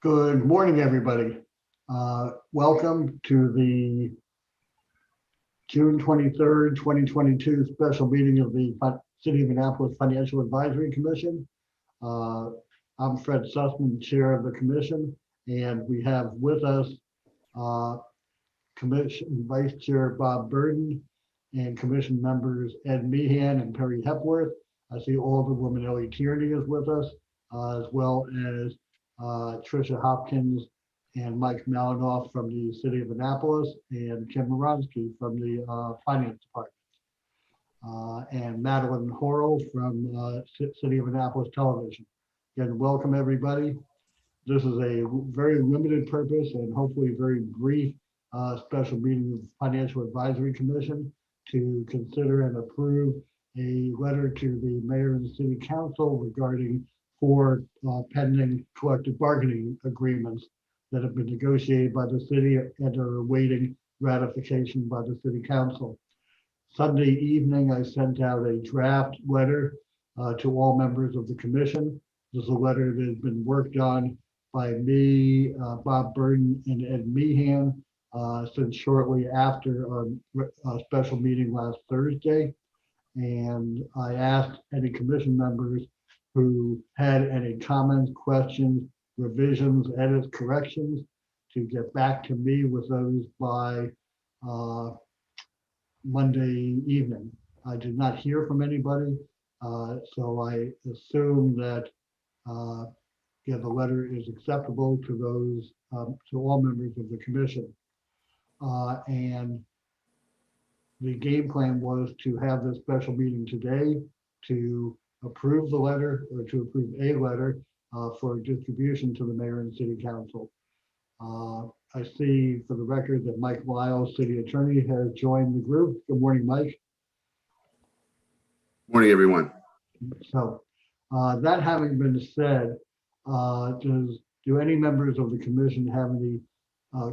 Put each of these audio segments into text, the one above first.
Good morning, everybody. Welcome to the June 23rd, 2022 special meeting of the City of Annapolis Financial Advisory Commission. I'm Fred Sussman, Chair of the Commission, and we have with us Commission Vice Chair Bob Burden and Commission members Ed Meehan and Perry Hepworth. I see Alderwoman Ellie Tierney is with us, as well as Tricia Hopkins and Mike Malinoff from the City of Annapolis, and Kim Moronsky from the Finance Department, and Madeline Horrell from City of Annapolis Television. Again, welcome everybody. This is a very limited purpose and hopefully very brief special meeting of the Financial Advisory Commission to consider and approve a letter to the Mayor and the City Council regarding 4 pending collective bargaining agreements that have been negotiated by the city and are awaiting ratification by the City Council. Sunday evening, I sent out a draft letter to all members of the commission. This is a letter that has been worked on by me, Bob Burden, and Ed Meehan since shortly after our special meeting last Thursday. And I asked any commission members who had any comments, questions, revisions, edits, corrections to get back to me with those by Monday evening. I did not hear from anybody, so I assume that the letter is acceptable to those, to all members of the commission. And the game plan was to have this special meeting today to approve the letter, or to approve a letter for distribution to the Mayor and City Council. I see for the record that Mike Wiles, City Attorney, has joined the group. Good morning, Mike. Morning, everyone. So that having been said, do any members of the commission have any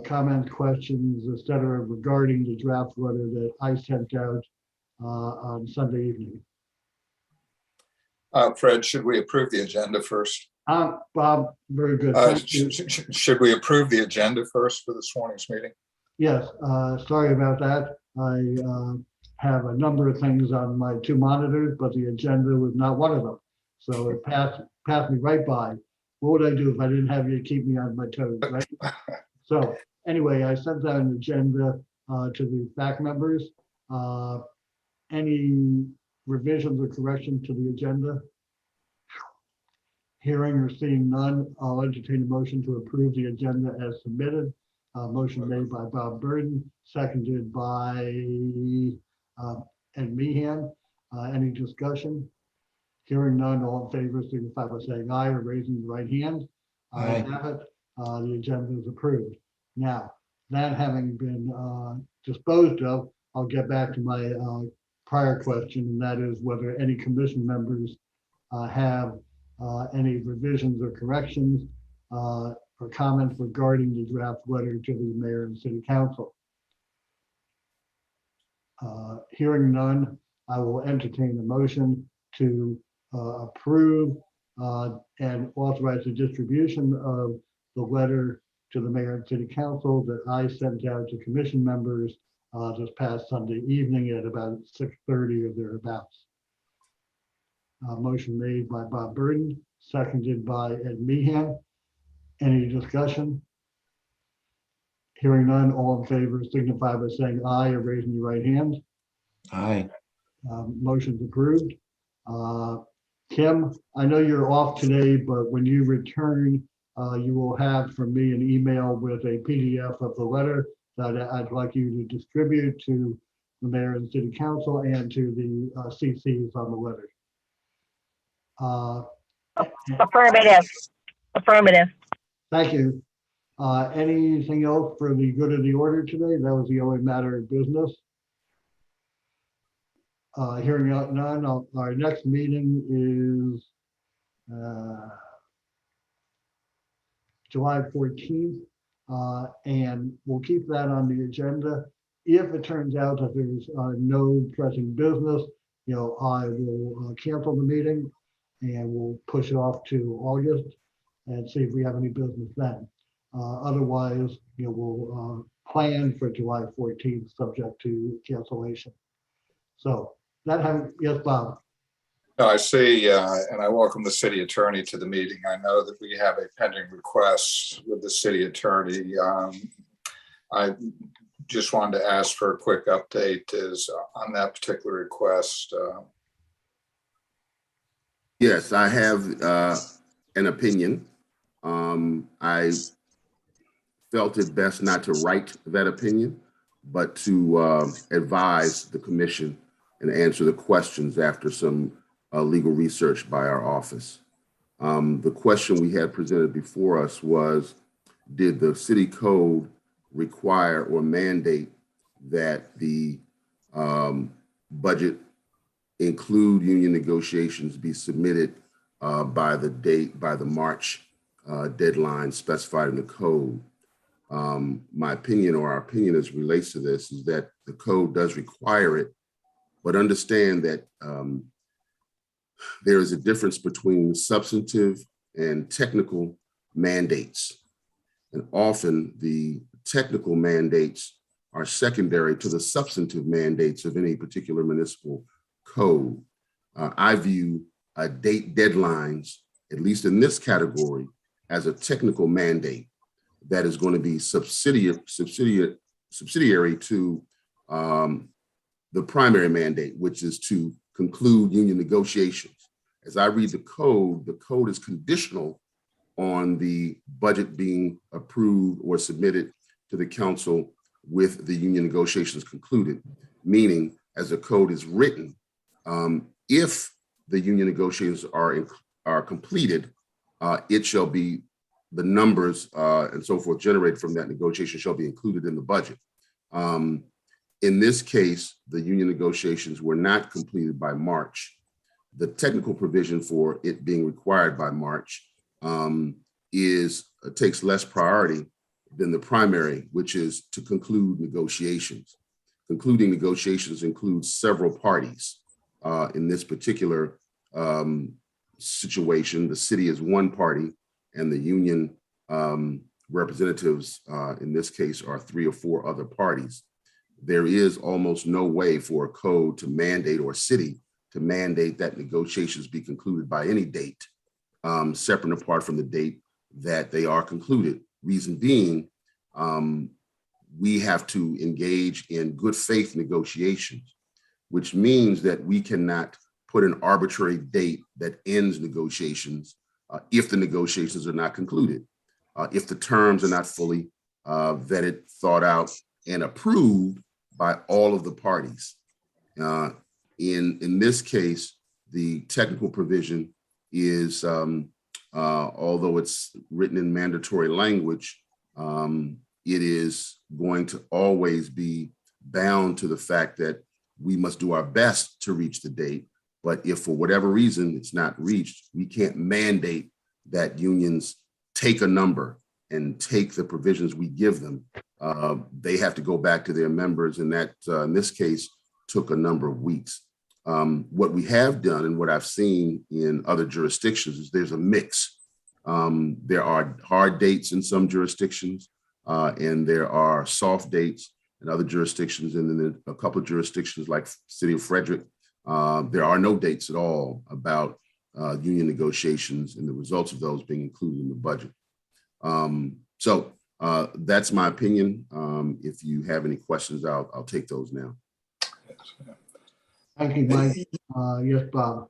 comments, questions, etc., regarding the draft letter that I sent out on Sunday evening? Fred, should we approve the agenda first? Bob, very good. Thank you. Should we approve the agenda first for this morning's meeting? Yes, sorry about that. I have a number of things on my 2 monitors, but the agenda was not one of them. So it passed me right by. What would I do if I didn't have you keep me on my toes, right? So anyway, I sent out an agenda to the fact members. Any revisions or corrections to the agenda? Hearing or seeing none, I'll entertain a motion to approve the agenda as submitted. Motion made by Bob Burden, seconded by Ed Meehan. Any discussion? Hearing none, all in favor signify by saying aye or raising the right hand. I have it. The agenda is approved. Now, that having been disposed of, I'll get back to my prior question, and that is whether any commission members have any revisions or corrections or comments regarding the draft letter to the Mayor and City Council. Hearing none, I will entertain a motion to approve and authorize the distribution of the letter to the Mayor and City Council that I sent out to commission members this past Sunday evening at about 6:30 or thereabouts. Motion made by Bob Burden, seconded by Ed Meehan. Any discussion? Hearing none, all in favor signify by saying aye or raising your right hand. Aye. Motion's approved. Kim, I know you're off today, but when you return, you will have from me an email with a PDF of the letter that I'd like you to distribute to the Mayor and City Council and to the CCs on the letter. Affirmative. Affirmative. Thank you. Anything else for the good of the order today? That was the only matter of business. Hearing none, our next meeting is July 14th, and we'll keep that on the agenda. If it turns out that there's no pressing business, I will cancel the meeting and we'll push it off to August. and see if we have any business then. Otherwise, we'll plan for July 14th, subject to cancellation. So yes, Bob. No, I see, and I welcome the city attorney to the meeting. I know that we have a pending request with the city attorney. I just wanted to ask for a quick update on that particular request. Yes, I have an opinion. I felt it best not to write that opinion, but to advise the commission and answer the questions after some legal research by our office. The question we had presented before us was, did the city code require or mandate that the budget include union negotiations be submitted by the March deadline specified in the code? My opinion, or our opinion as it relates to this, is that the code does require it, but understand that there is a difference between substantive and technical mandates. And often the technical mandates are secondary to the substantive mandates of any particular municipal code. I view date deadlines, at least in this category, as a technical mandate that is going to be subsidiary to the primary mandate, which is to conclude union negotiations. As I read the code is conditional on the budget being approved or submitted to the council with the union negotiations concluded, meaning as the code is written, if the union negotiations are completed, it shall be the numbers and so forth generated from that negotiation shall be included in the budget. In this case, the union negotiations were not completed by March. The technical provision for it being required by March takes less priority than the primary, which is to conclude negotiations. Concluding negotiations includes several parties. In this particular situation, the city is one party, and the union representatives in this case are 3 or 4 other parties. There is almost no way for a code to mandate, or city to mandate, that negotiations be concluded by any date separate and apart from the date that they are concluded. Reason being, we have to engage in good faith negotiations, which means that we cannot put an arbitrary date that ends negotiations if the negotiations are not concluded, if the terms are not fully vetted, thought out, and approved by all of the parties. In this case, the technical provision is, although it's written in mandatory language, it is going to always be bound to the fact that we must do our best to reach the date. But if for whatever reason it's not reached, we can't mandate that unions take a number and take the provisions we give them. They have to go back to their members, and that in this case took a number of weeks. What we have done and what I've seen in other jurisdictions is there's a mix. There are hard dates in some jurisdictions, and there are soft dates in other jurisdictions. And then a couple of jurisdictions like City of Frederick, there are no dates at all about union negotiations and the results of those being included in the budget. So that's my opinion. If you have any questions, I'll take those now. Thank you, Mike. Yes, Bob.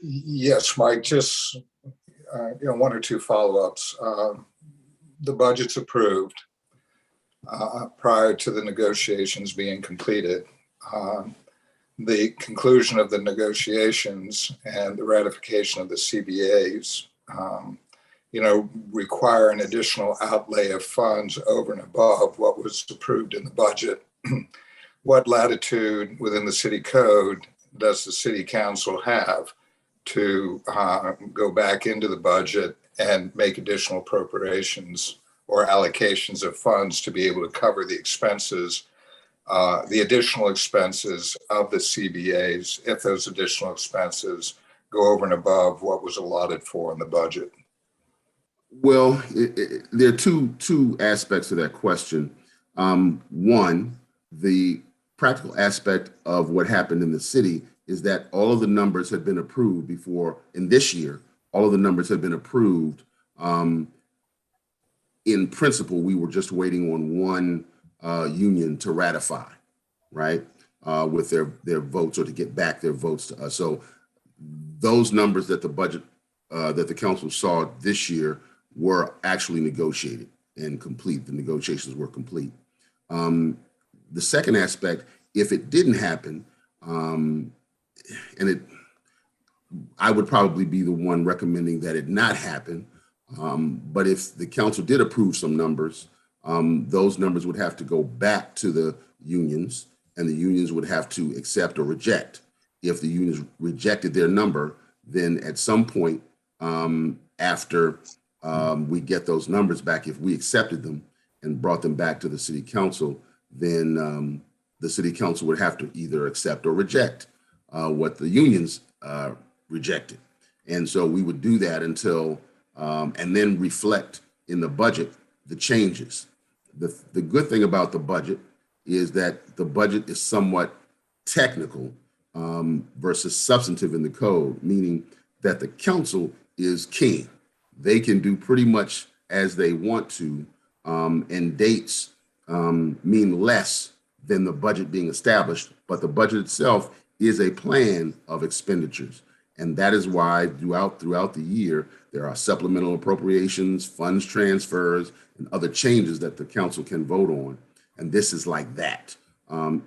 Yes, Mike, just 1 or 2 follow-ups. The budget's approved prior to the negotiations being completed. The conclusion of the negotiations and the ratification of the CBAs, require an additional outlay of funds over and above what was approved in the budget. What latitude within the city code does the city council have to go back into the budget and make additional appropriations or allocations of funds to be able to cover the expenses, the additional expenses of the CBAs, if those additional expenses go over and above what was allotted for in the budget? Well, there are two aspects to that question. One, the practical aspect of what happened in the city is that all of the numbers had been approved before. In this year, all of the numbers had been approved. Um, in principle, we were just waiting on one union to ratify, right, with their votes, or to get back their votes to us. So those numbers that the budget that the council saw this year were actually negotiated and complete. The negotiations were complete. Um, the second aspect, if it didn't happen, and I would probably be the one recommending that it not happen. But if the council did approve some numbers, those numbers would have to go back to the unions, and the unions would have to accept or reject. If the unions rejected their number, then at some point after we get those numbers back, if we accepted them and brought them back to the city council, then the city council would have to either accept or reject what the unions rejected. And so we would do that until, and then reflect in the budget the changes. The good thing about the budget is that the budget is somewhat technical versus substantive in the code, meaning that the council is king. They can do pretty much as they want to, and dates mean less than the budget being established, but the budget itself is a plan of expenditures. And that is why throughout the year, there are supplemental appropriations, funds transfers, and other changes that the council can vote on. And this is like that.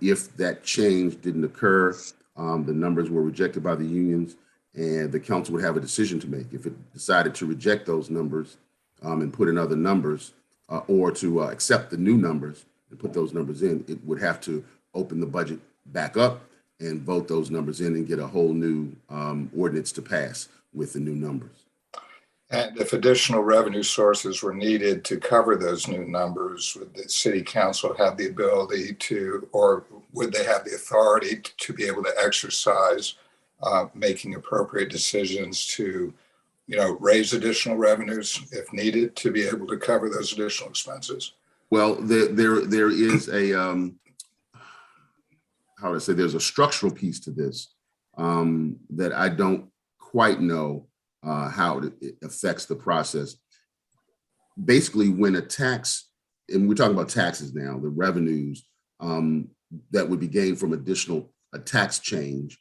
If that change didn't occur, the numbers were rejected by the unions, and the council would have a decision to make. If it decided to reject those numbers and put in other numbers, or to accept the new numbers and put those numbers in, it would have to open the budget back up and vote those numbers in and get a whole new ordinance to pass with the new numbers. And if additional revenue sources were needed to cover those new numbers, would the city council have the ability to, or would they have the authority to be able to exercise making appropriate decisions to, raise additional revenues if needed to be able to cover those additional expenses? Well, there is a, how do I say, there's a structural piece to this that I don't quite know how it affects the process. Basically, when a tax, and we're talking about taxes now, the revenues that would be gained from a tax change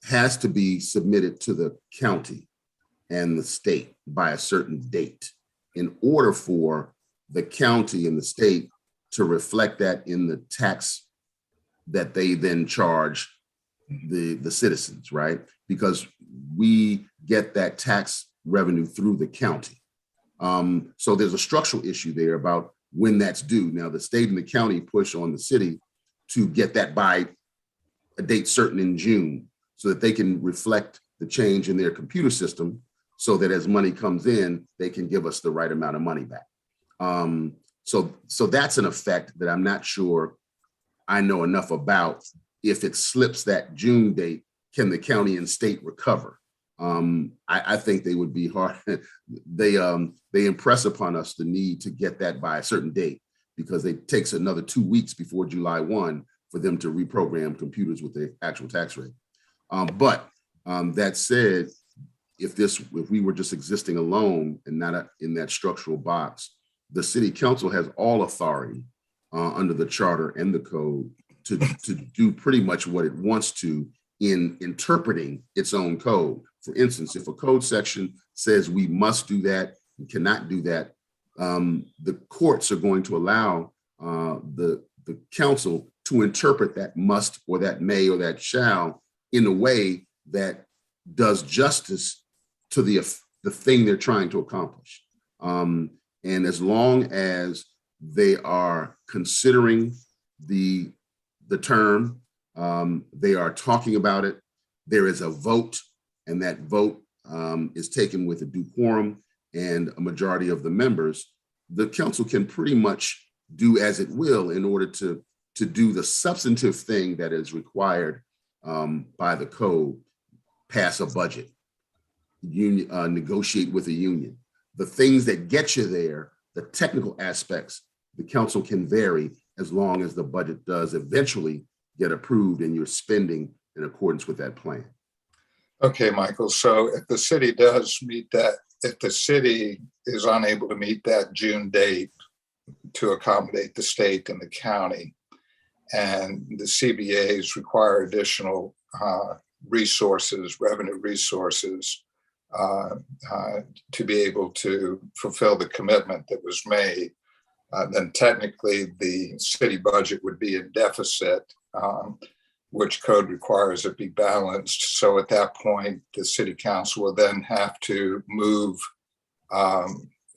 has to be submitted to the county and the state by a certain date in order for the county and the state to reflect that in the tax that they then charge the citizens, right? Because we get that tax revenue through the county. So there's a structural issue there about when that's due. Now, the state and the county push on the city to get that by a date certain in June so that they can reflect the change in their computer system so that as money comes in, they can give us the right amount of money back. So that's an effect that I'm not sure I know enough about. If it slips that June date, can the county and state recover? I think they would be hard. They impress upon us the need to get that by a certain date because it takes another 2 weeks before July 1 for them to reprogram computers with the actual tax rate. But that said, if we were just existing alone and not in that structural box, the city council has all authority under the charter and the code to do pretty much what it wants to in interpreting its own code. For instance, if a code section says we must do that, we cannot do that, the courts are going to allow the council to interpret that must or that may or that shall in a way that does justice to the thing they're trying to accomplish. And as long as they are considering the term, they are talking about it, there is a vote, and that vote is taken with a due quorum and a majority of the members, the council can pretty much do as it will in order to do the substantive thing that is required by the code, pass a budget, negotiate with a union. the things that get you there, the technical aspects, the council can vary as long as the budget does eventually get approved and you're spending in accordance with that plan. Okay, Michael, so if the city does meet that, if the city is unable to meet that June date to accommodate the state and the county, and the CBAs require additional resources, revenue resources, to be able to fulfill the commitment that was made, then technically the city budget would be in deficit, which code requires it be balanced. So at that point, the city council will then have to move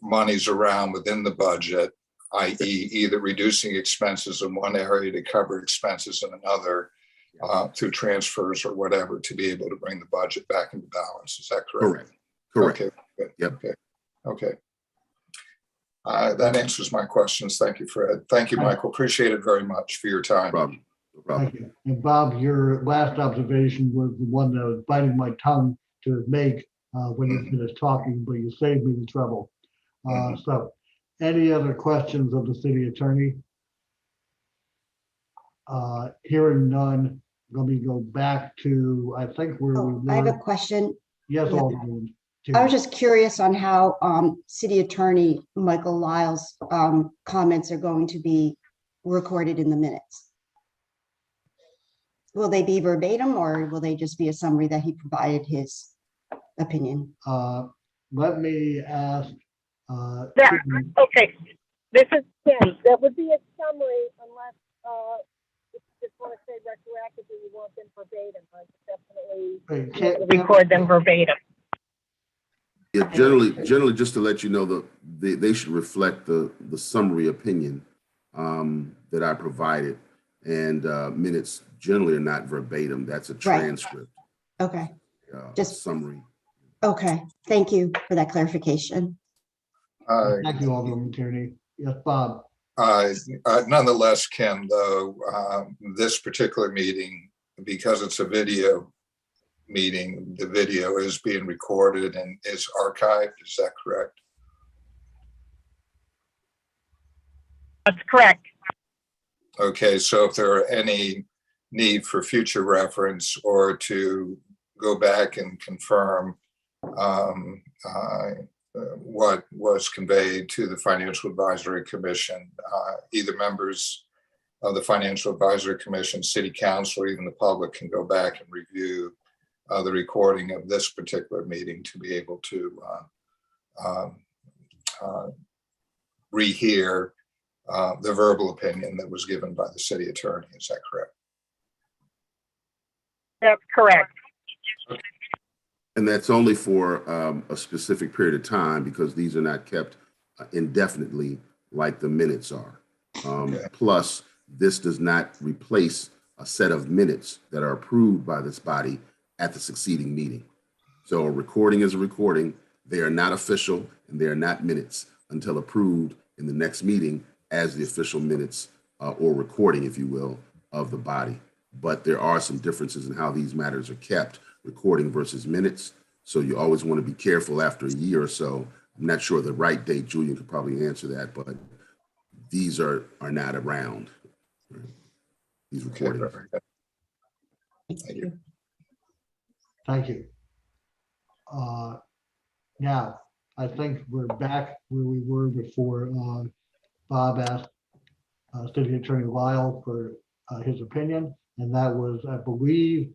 monies around within the budget, i.e. either reducing expenses in one area to cover expenses in another, through transfers or whatever, to be able to bring the budget back into balance. Is that correct? Correct. Okay. Good. Yep. Okay. That answers my questions. Thank you, Fred. Thank you, Michael. Appreciate it very much for your time. No problem. No problem. Thank you. And Bob, your last observation was the one that was biting my tongue to make when you finished talking, but you saved me the trouble. So any other questions of the city attorney? Hearing none, let me go back to, I think where we I have a were. question. Yes, Yeah. Alderman. I was just curious on how City Attorney Michael Lyle's comments are going to be recorded in the minutes. Will they be verbatim, or will they just be a summary that he provided his opinion? Let me ask. Yeah. Okay, this is Kim. That would be a summary unless, if you just want to say retroactively, you want them verbatim. I would definitely record them verbatim. Yeah, generally, just to let you know, they should reflect the summary opinion that I provided, and minutes generally are not verbatim. That's a transcript. Okay, just summary. okay. Thank you for that clarification. Thank you, Alderman Tierney. Yes, Bob. Nonetheless, Kim, though, this particular meeting, because it's a video meeting, the video is being recorded and is archived. Is that correct? That's correct. Okay, so if there are any need for future reference or to go back and confirm what was conveyed to the Financial Advisory Commission, either members of the Financial Advisory Commission, City Council, or even the public can go back and review the recording of this particular meeting to be able to rehear the verbal opinion that was given by the city attorney. Is that correct? That's correct. And that's only for a specific period of time, because these are not kept indefinitely like the minutes are. Okay. Plus, this does not replace a set of minutes that are approved by this body at the succeeding meeting. So a recording is a recording. They are not official, and they are not minutes until approved in the next meeting as the official minutes or recording, if you will, of the body. But there are some differences in how these matters are kept, recording versus minutes. So you always want to be careful after a year or so. I'm not sure the right date. Julian could probably answer that, but these are not around. Right? These Okay. recordings. Thank you. Thank you. Now, I think we're back where we were before Bob asked City Attorney Lyle for his opinion, and that was, I believe,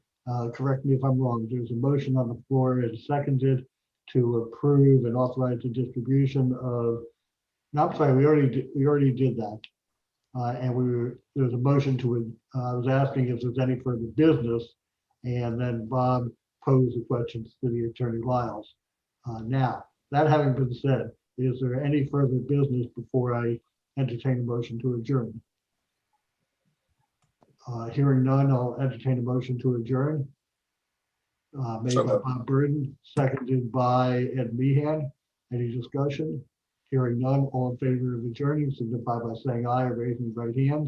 correct me if I'm wrong, there's a motion on the floor and seconded to approve and authorize the distribution of, no, I'm sorry, we already did that. And there's a motion to, I was asking if there's any further business, and then Bob posed the question to City Attorney Lyles. Now, that having been said, is there any further business before I entertain a motion to adjourn? Hearing none, I'll entertain a motion to adjourn. Made by Bob Burden, seconded by Ed Meehan. Any discussion? Hearing none, all in favor of adjourning, signify by saying aye or raising your right hand.